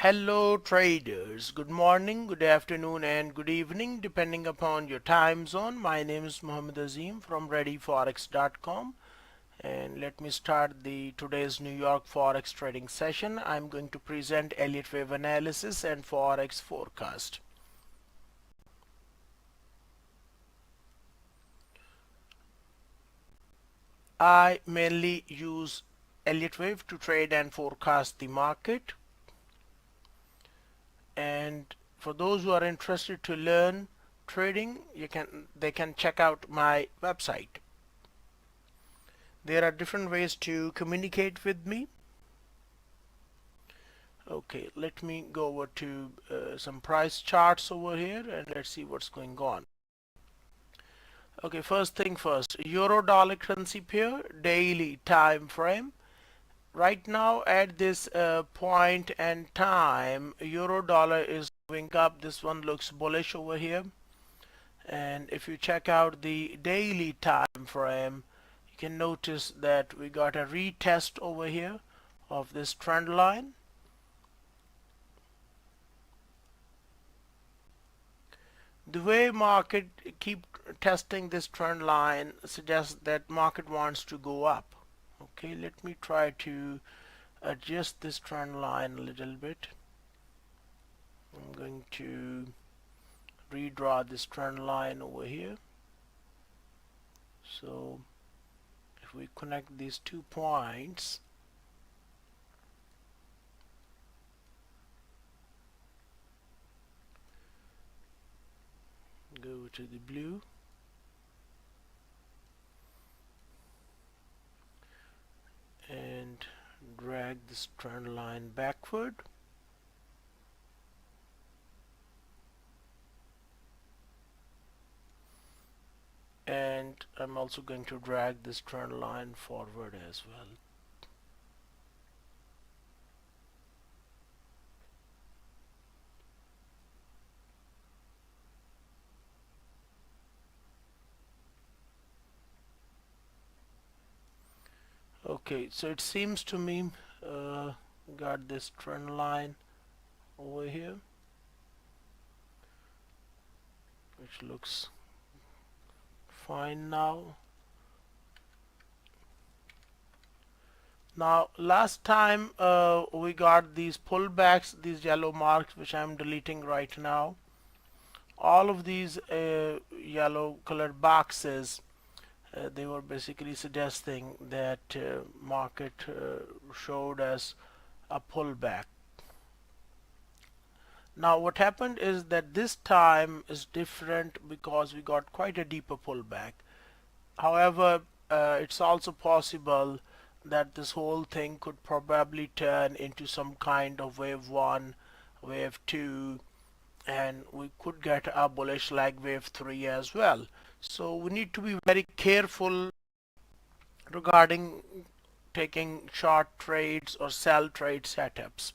Hello traders, good morning, good afternoon and good evening depending upon your time zone. My name is Mohammed Azim from readyforex.com and let me start today's New York Forex trading session. I'm going to present Elliot Wave Analysis and Forex Forecast. I mainly use Elliot Wave to trade and forecast the market. And for those who are interested to learn trading, they can check out my website. There are different ways to communicate with me. Okay, let me go over to some price charts over here and let's see what's going on. Okay, first thing first, euro dollar currency pair daily time frame. Right now at this point and time, euro dollar is moving up. This one looks bullish over here, and if you check out the daily time frame, you can notice that we got a retest over here of this trend line. The way market keep testing this trend line suggests that market wants to go up. Okay, let me try to adjust this trend line a little bit. I'm going to redraw this trend line over here. So if we connect these 2 points, go to the blue, and drag this trend line backward. And I'm also going to drag this trend line forward as well. Okay, so it seems to me got this trend line over here, which looks fine now. Now last time we got these pullbacks, these yellow marks, which I'm deleting right now. All of these yellow colored boxes, they were basically suggesting that market showed us a pullback. Now what happened is that this time is different because we got quite a deeper pullback. However, it's also possible that this whole thing could probably turn into some kind of wave 1, wave 2, and we could get a bullish like wave 3 as well. So we need to be very careful regarding taking short trades or sell trade setups.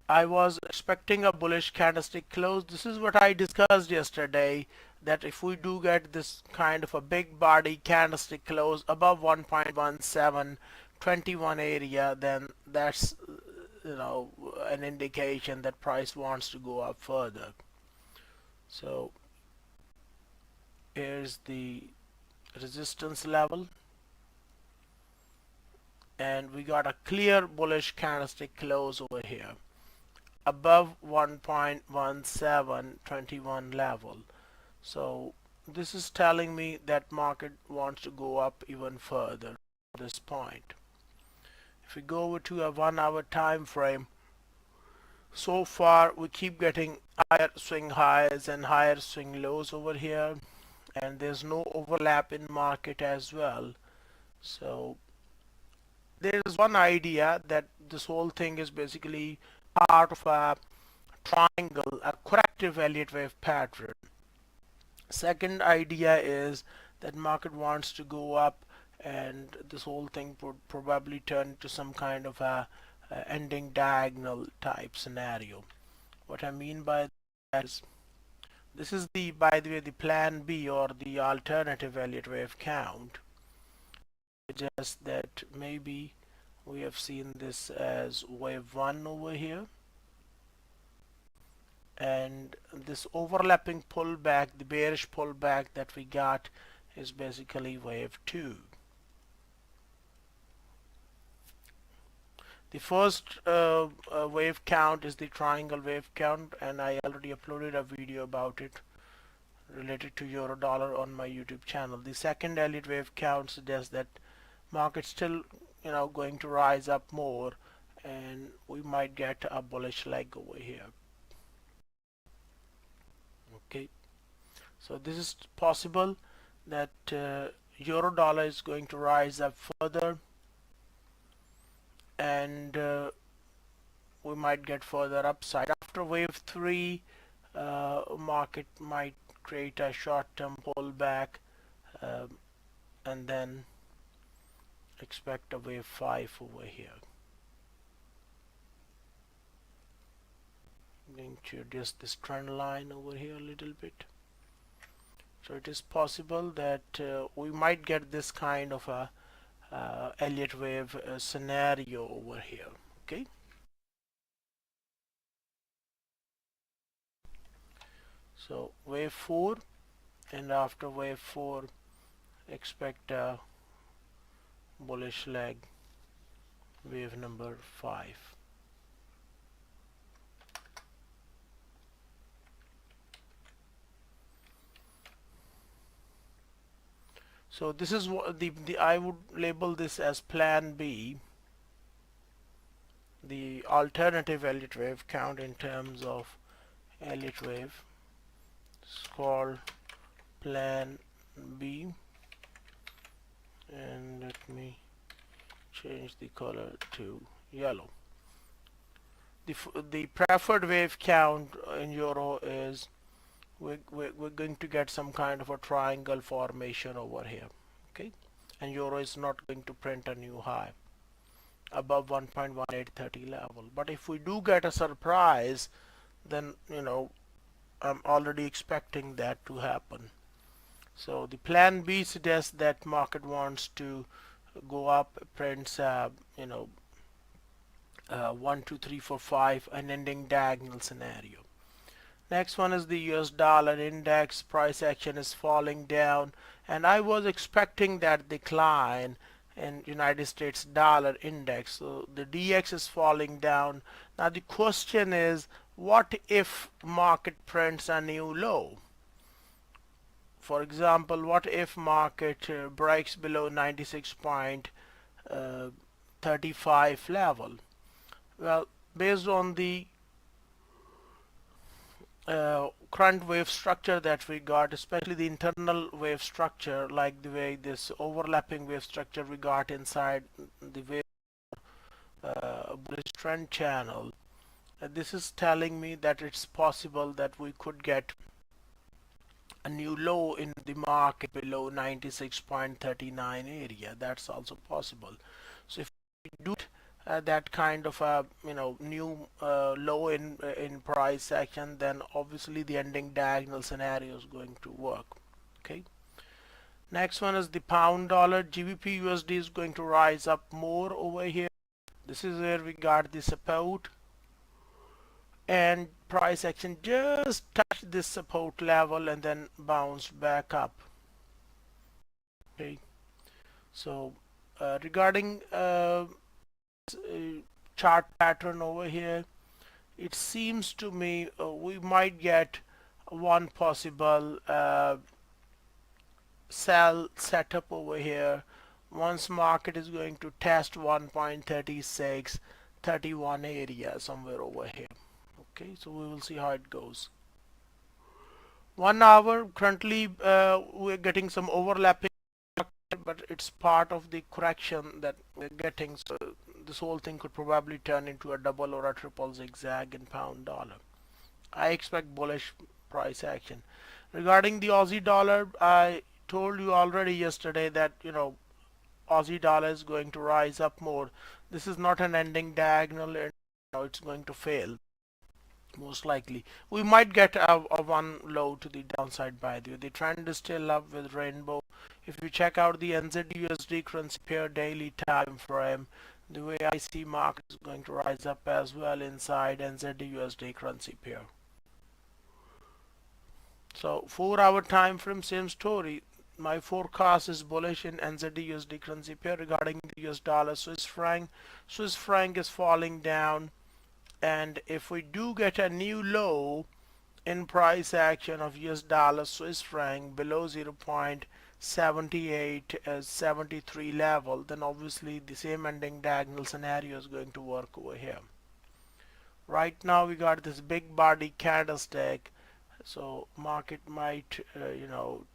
I was expecting a bullish candlestick close. This is what I discussed yesterday, that if we do get this kind of a big body candlestick close above 1.1721 area, then that's an indication that price wants to go up further. So here's the resistance level, and we got a clear bullish candlestick close over here above 1.1721 level. So this is telling me that market wants to go up even further at this point. If we go over to a 1 hour time frame, so far we keep getting higher swing highs and higher swing lows over here, and there's no overlap in market as well. So there is one idea that this whole thing is basically part of a triangle, a corrective Elliott wave pattern. Second idea is that market wants to go up, and this whole thing would probably turn to some kind of a ending diagonal type scenario. What I mean by that is, this is by the way, the plan B or the alternative Elliott wave count. suggest that maybe we have seen this as wave 1 over here, and this overlapping pullback, the bearish pullback that we got, is basically wave 2. The first wave count is the triangle wave count, and I already uploaded a video about it related to euro dollar on my YouTube channel. The second Elliott wave count suggests that market's still going to rise up more, and we might get a bullish leg over here. Okay, so this is possible that euro dollar is going to rise up further, and we might get further upside. After wave 3, market might create a short-term pullback, and then expect a wave 5 over here. I'm going to adjust this trend line over here a little bit. So it is possible that we might get this kind of a Elliott wave scenario over here. Okay. So wave 4, and after wave 4 expect a bullish leg, wave number 5. So this is what the I would label this as plan B, the alternative Elliott wave count in terms of Elliott wave. It's called plan B, and let me change the color to yellow. The preferred wave count in euro is we're going to get some kind of a triangle formation over here. Okay, and euro is not going to print a new high above 1.1830 level. But if we do get a surprise, then I'm already expecting that to happen. So the plan B suggests that market wants to go up, prints 1, 2, 3, 4, 5, an ending diagonal scenario. Next one is the US dollar index. Price action is falling down, and I was expecting that decline in United States dollar index. So the DX is falling down. Now the question is, what if market prints a new low? For example, what if market breaks below 96.35 level? Well, based on the current wave structure that we got, especially the internal wave structure, like the way this overlapping wave structure we got inside the wave bullish trend channel, this is telling me that it's possible that we could get a new low in the market below 96.39 area. That's also possible. So if we do that kind of a new low in price action, then obviously the ending diagonal scenario is going to work. Okay. Next one is the pound dollar. GBPUSD is going to rise up more over here. This is where we got the support, and price action just touched this support level and then bounced back up. Okay. So regarding chart pattern over here, it seems to me we might get one possible sell setup over here once market is going to test 1.3631 area somewhere over here. Okay, so we will see how it goes. 1 hour, currently we're getting some overlapping, but it's part of the correction that we're getting. So this whole thing could probably turn into a double or a triple zigzag in pound dollar. I expect bullish price action. Regarding the Aussie dollar, I told you already yesterday that Aussie dollar is going to rise up more. This is not an ending diagonal, and it's going to fail most likely. We might get a one low to the downside. By the way, the trend is still up with rainbow. if you check out the NZDUSD currency pair daily time frame, the way I see market is going to rise up as well inside NZDUSD currency pair. So 4-hour time frame, same story. My forecast is bullish in NZDUSD currency pair regarding the US dollar Swiss franc. Swiss franc is falling down, and if we do get a new low in price action of US dollar Swiss franc below 0.7873 level, then obviously the same ending diagonal scenario is going to work over here. Right now we got this big body candlestick, so market might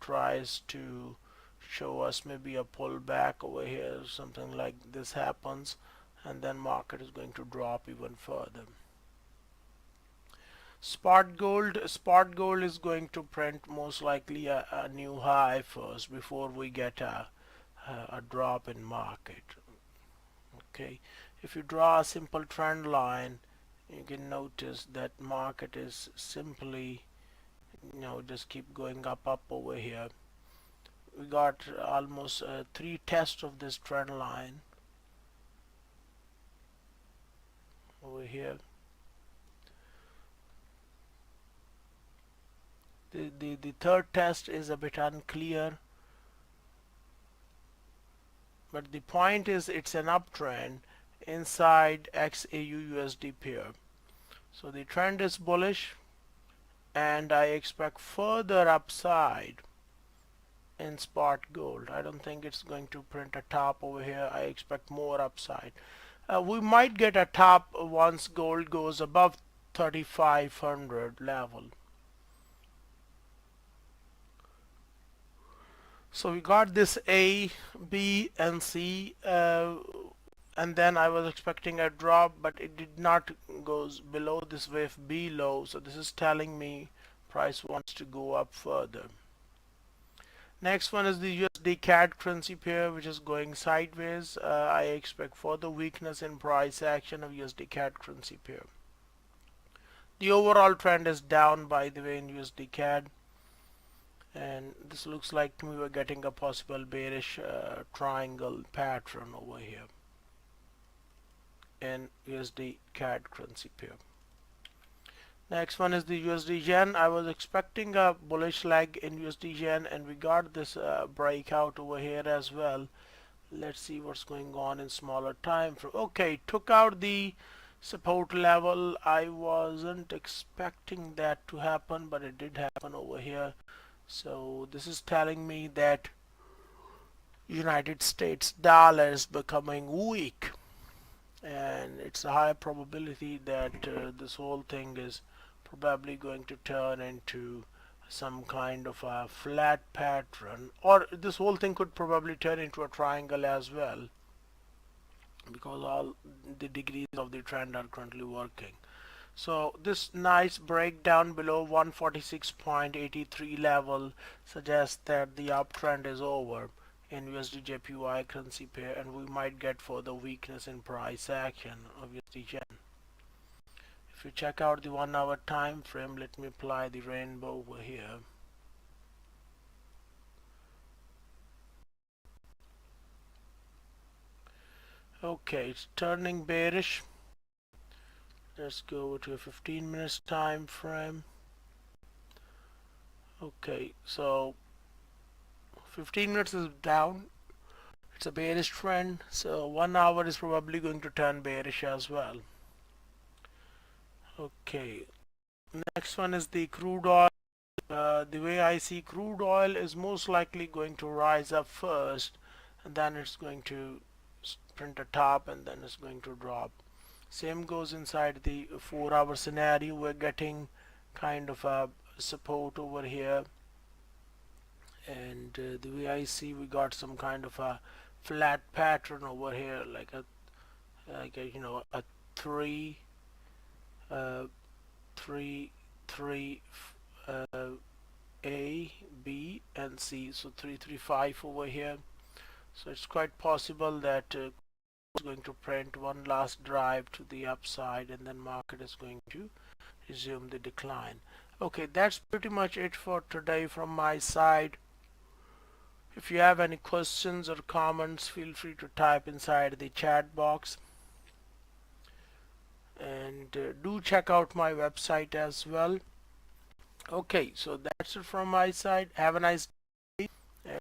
tries to show us maybe a pullback over here, something like this happens, and then market is going to drop even further. Spot gold is going to print most likely a new high first before we get a drop in market. Okay, if you draw a simple trend line, you can notice that market is simply just keep going up over here. We got almost 3 tests of this trend line over here. The third test is a bit unclear, but the point is it's an uptrend inside XAUUSD pair. So the trend is bullish, and I expect further upside in spot gold. I don't think it's going to print a top over here. I expect more upside. We might get a top once gold goes above 3,500 level. So we got this A, B, and C, and then I was expecting a drop, but it did not go below this wave B low. So this is telling me price wants to go up further. Next one is the USDCAD currency pair, which is going sideways. I expect further weakness in price action of USDCAD currency pair. The overall trend is down, by the way, in USDCAD. And this looks like we were getting a possible bearish triangle pattern over here in USD CAD currency pair. Next one is the USD Yen. I was expecting a bullish leg in USD Yen, and we got this breakout over here as well. Let's see what's going on in smaller time frame. Okay, took out the support level. I wasn't expecting that to happen, but it did happen over here. So this is telling me that United States dollar is becoming weak, and it's a high probability that this whole thing is probably going to turn into some kind of a flat pattern, or this whole thing could probably turn into a triangle as well, because all the degrees of the trend are currently working. So this nice breakdown below 146.83 level suggests that the uptrend is over in USDJPY currency pair, and we might get further weakness in price action of USD Yen. If you check out the 1-hour time frame, let me apply the rainbow over here. Okay, it's turning bearish. Let's go to a 15 minutes time frame. Okay, so 15 minutes is down. It's a bearish trend, so 1 hour is probably going to turn bearish as well. Okay, next one is the crude oil. The way I see crude oil is most likely going to rise up first, and then it's going to print a top, and then it's going to drop. Same goes inside the 4-hour scenario. We're getting kind of a support over here, and the way I see, we got some kind of a flat pattern over here, like a a 3 A, B, and C. So 335 over here. So it's quite possible that is going to print one last drive to the upside, and then market is going to resume the decline. Okay, that's pretty much it for today from my side. If you have any questions or comments, feel free to type inside the chat box. And do check out my website as well. Okay, so that's it from my side. Have a nice day.